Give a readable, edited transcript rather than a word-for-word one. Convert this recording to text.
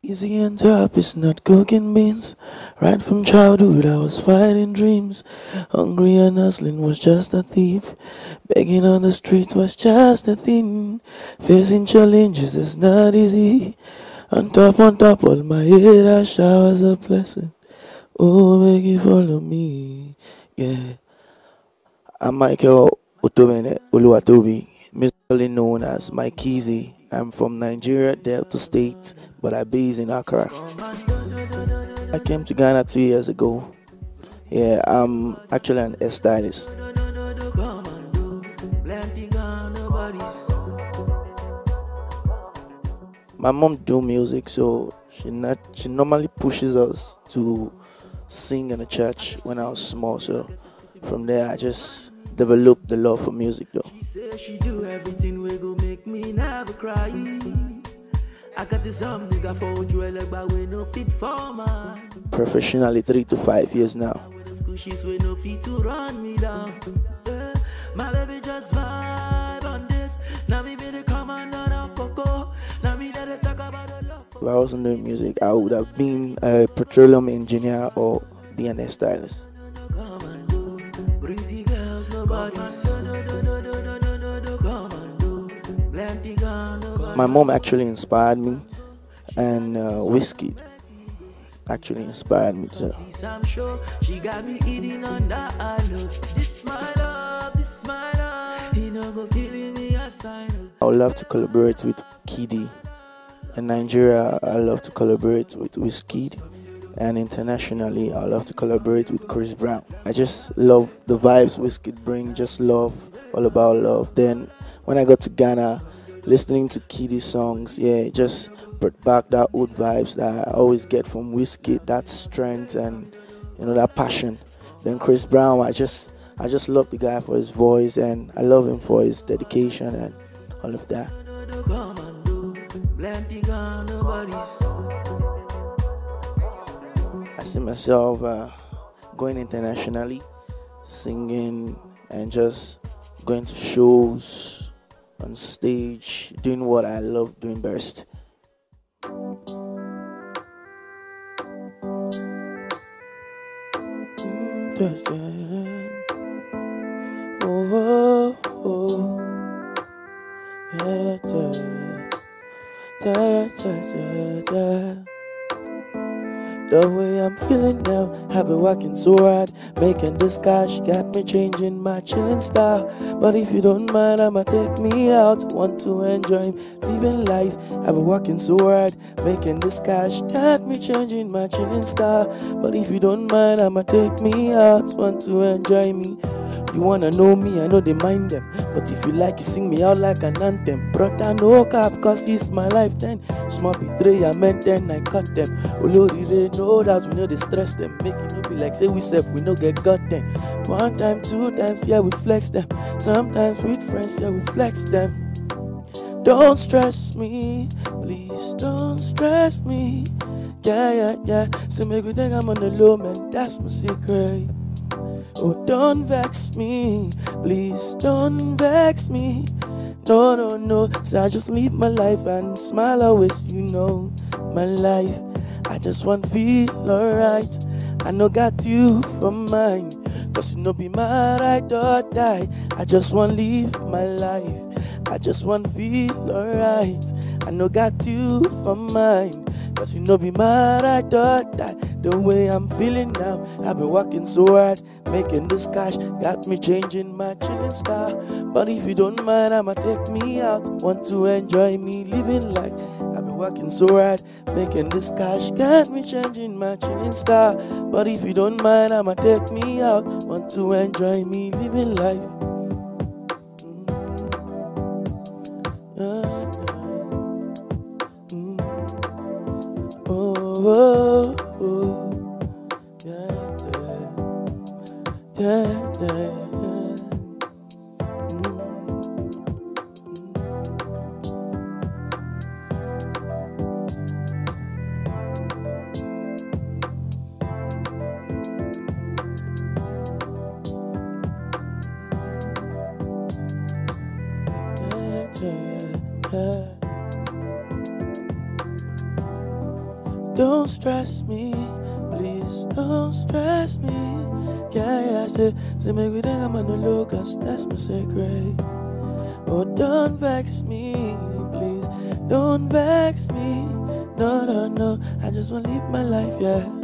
Easy on top is not cooking beans. Right from childhood, I was fighting dreams. Hungry and hustling was just a thief. Begging on the streets was just a thing. Facing challenges is not easy. On top, all my head I showers a blessing. Oh, make it follow me. Yeah. I'm Michael Otomene Oluwatobi, musically known as Mykeezy. I'm from Nigeria, Delta State, but I base in Accra. I came to Ghana 2 years ago. Yeah, I'm actually an hairstylist. My mom do music, so she normally pushes us to sing in the church when I was small. So from there, I just developed the love for music, though. She do everything we go make me never cry. I got this nigga for you but we no fit for man. Professionally, 3 to 5 years now. She's we no fit to run me down. My baby just vibe on this. Now me be the commander of Coco. Now me that talk about the love. If I wasn't doing music, I would have been a petroleum engineer or be an hairstylist. My mom actually inspired me, and whiskey actually inspired me too. I'm sure she got me eating on that. I love this my love, this my love. He no go killing me aside. I would love to collaborate with Kiddy. In Nigeria, I love to collaborate with Wizkid, and internationally, I love to collaborate with Chris Brown. I just love the vibes Wizkid bring, just love, all about love. Then when I got to Ghana, listening to Kiddy songs, yeah, it just brought back that old vibes that I always get from Wizkid, that strength and that passion. Then Chris Brown, I just love the guy for his voice, and I love him for his dedication and all of that. I see myself going internationally, singing, and just going to shows, on stage, doing what I love doing best. Oh, oh, yeah, yeah. The way I'm feeling now, I've been working so hard, making this cash, got me changing my chilling style. But if you don't mind, I'ma take me out, want to enjoy living life. I've been working so hard, making this cash, got me changing my chilling style. But if you don't mind, I'ma take me out, want to enjoy me. You wanna know me, I know they mind them. But if you like, you sing me out like an anthem. Brother, no cap, cause it's my life then. Small betray, I meant then, I cut them. Olorire, no doubt, we know they stress them. Make it no be like, say we step, we no get got them. 1 time, 2 times, yeah, we flex them. Sometimes with friends, yeah, we flex them. Don't stress me, please don't stress me. Yeah. So make me think I'm on the low, man, that's my secret. Oh, don't vex me, please don't vex me. No. So I just live my life and smile always, my life. I just want to feel alright. I know got you for mine, cause be my ride or die. I just want to live my life. I just want to feel alright. I know got you for mine, cause be my ride or die. The way I'm feeling now, I've been working so hard, making this cash, got me changing my chilling style. But if you don't mind, I'ma take me out, want to enjoy me living life. I've been working so hard, making this cash, got me changing my chilling style. But if you don't mind, I'ma take me out, want to enjoy me living life. Oh, yeah. Don't stress me, please don't stress me. Yeah, say make we think I'm on the low, cause that's my secret. Oh, don't vex me, please, don't vex me. No, I just wanna live my life, yeah.